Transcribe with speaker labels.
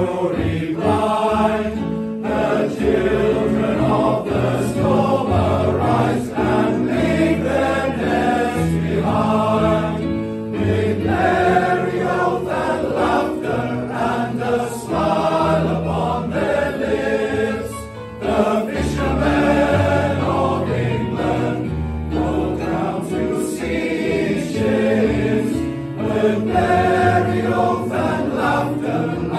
Speaker 1: glory bright. The children of the storm arise and leave their nest behind. With merry oath and laughter and a smile upon their lips, the fishermen of England go down to see ships. With merry oath and laughter